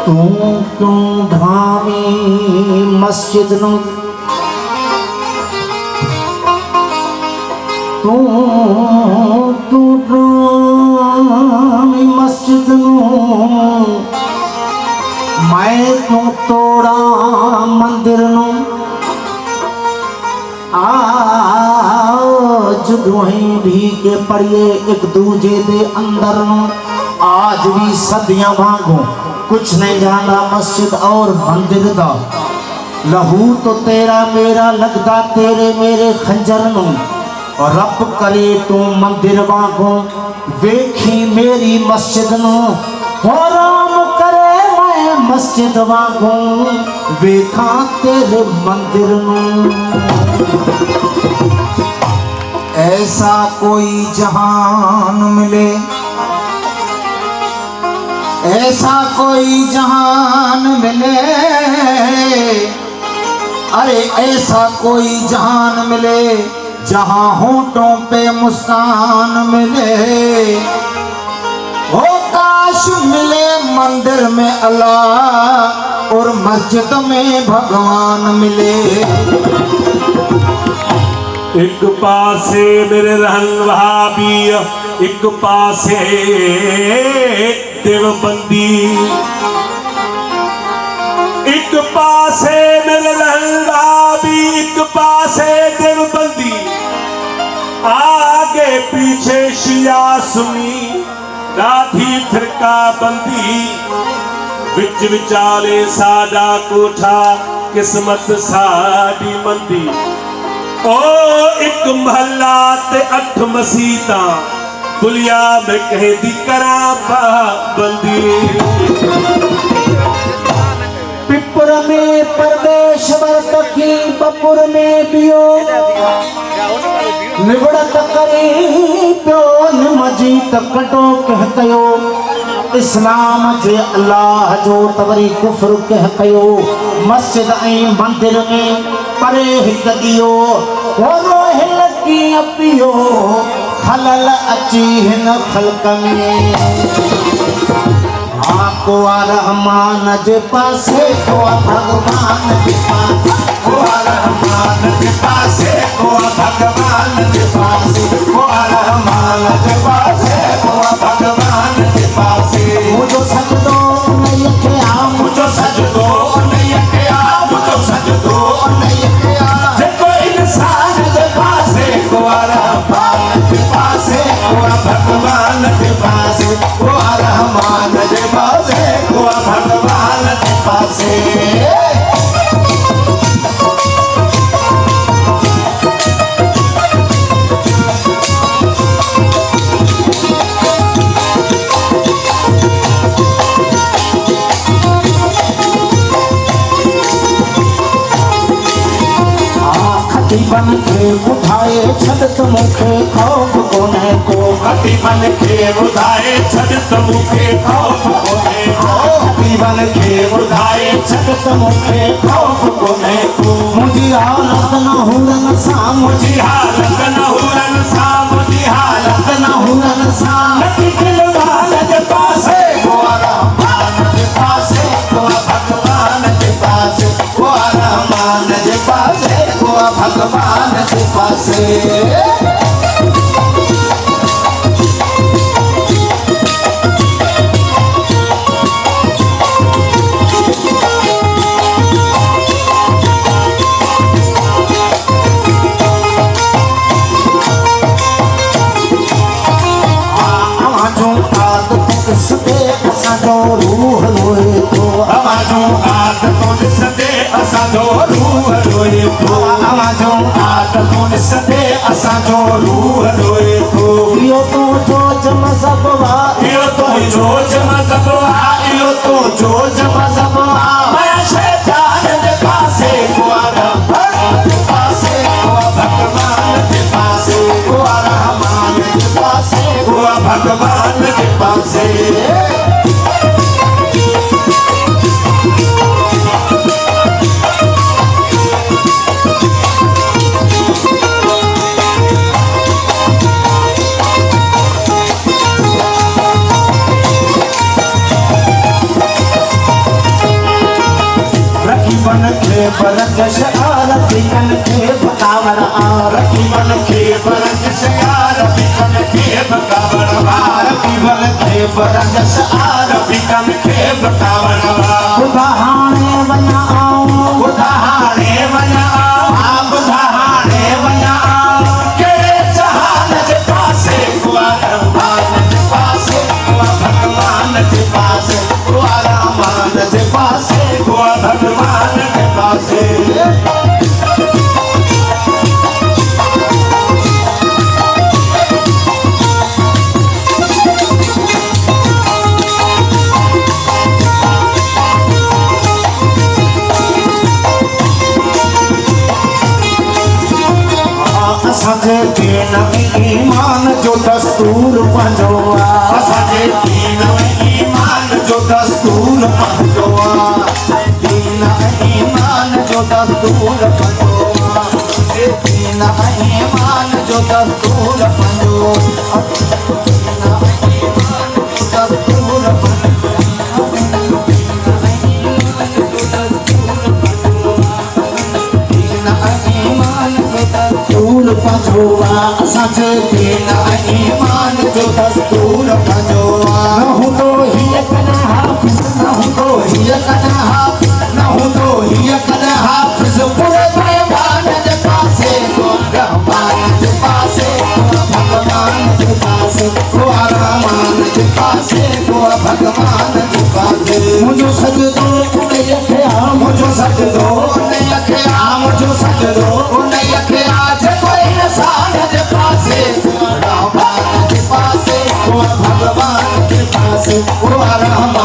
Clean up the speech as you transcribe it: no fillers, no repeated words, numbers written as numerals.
तू क्यों धामी मस्जिद नु तू धामी मस्जिद नु मैं तू तोड़ा मंदिर नु आज दुआई भी के पड़िए एक दूजे दे अंदर नु आज भी सदियां भागो कुछ नहीं जाना मस्जिद और मंदिर दा लहू तो तेरा मेरा लगदा तेरे मेरे खंजर नु और रब करे तू मंदिर वागो वेखी मेरी मस्जिद नु हराम करे मैं मस्जिद वागो वेखा तेरे मंदिर नु। ऐसा कोई जहान मिले ऐसा कोई जहान मिले अरे ऐसा कोई जहान मिले जहां होठों पे मुस्कान मिले हो काश मिले मंदिर में अल्लाह और मस्जिद में भगवान मिले। एक पासे मेरे रहन वहाबी एक पासे देवबंदी एक पासे मेरे रहन वहाबी एक पासे देवबंदी आगे पीछे शिया सुन्नी राधी फिरका बंदी विच विचाले साडा कोठा किस्मत साडी मंदी ओ एक महला ते 8 मसीता बुलिया में कहे दी करा पाबंदी। पिपुर में परमेश्वर तकी बपुर में बियो निवड़त करी प्यो निमजी तकटो कहतयो इस्लाम जे अल्लाह जो तवरी कुफर कह कयो मस्जिद ऐं मंदिर में परे हिक दियो होरो हिल की अपियो खलल अची हिन खल्क में आको रहमान जे पासे को भगवान जे पासे को रहमान जे पासे को भगवान जे पासे को रहमान जे पासे को भगवान जे पासे मुझो सजदो नहीं किया मुझो सजदो नहीं किया मुझो सजदो नहीं किया देखो इंसान जे पासे को रहमान जे पासे को भगवान जे पासे को रहमान जे पासे को भगवान जे पासे। बन के उठाए छड़त मुखे खौफ कोने को खटी बन के उठाए छड़त मुखे खौफ कोने को खटी बन के उठाए छड़त मुखे खौफ कोने को मुझी हालत न हुरन सा मुझी हालत न हुरन सा मुझी हालत न हुरन सा नटी दिलवान के पासे को रहमान के पासे को भगवान के पासे को रहमान के पासे भगवान के पासे। असांजो रूह रोए थो आवाजो आदतों सदे असांजो रूह रोए थो आवाजो आदतों सदे असांजो रूह रोए थो इहो तो जोज मज़हब वा इहो तो जोज मज़हब वा इहो तो जोज मज़हब वा माया शैतान जे पासे को रहमान जे पासे को भगवान जे पासे को रहमान जे पासे को भगवान जे पासे। मन खे बरकश आरती कन खे भकावर आरती मन खे बरकश आरती कन खे भकावर आरती मन खे बरकश आरती कन खे भकावर बुधाहाणे वञा बुधाहाणे वञा बुधाहाणे वञा कहिड़े जहान जे पासे कुआरमान जे पासे कुआ भगवान जे पासे कुआरमान जे पासे कुआ भगवान जे पासे असांजे दीन में ईमान जो दस्तूर पंहिंजो आहे असांजे दीन में ईमान जो दस्तूर पंहिंजो आहे दीन ईमान जो दस्तूर पंहिंजो आहे दीन ईमान जो दस्तूर पंहिंजो असांजे दीन ईमान जो दस्तूर पंहिंजो आहे न हूंदो हीअ कॾहिं हाफ़िज़ न हूंदो हीअ कॾहिं हाफ़िज़ न हूंदो हीअ कॾहिं हाफ़िज़ पूरे रहमान जे पासे रहमान जे पासे भगवान जे पासे रहमान जे पासे भगवान जे पासे मुंहिंजो सजदो उनई खे आ मुंहिंजो सजदो उनई खे आ मुंहिंजो सजदो उनई खे आ जेको इंसान जे पासे रहमान जे पासे भगवान जे पासे रहमान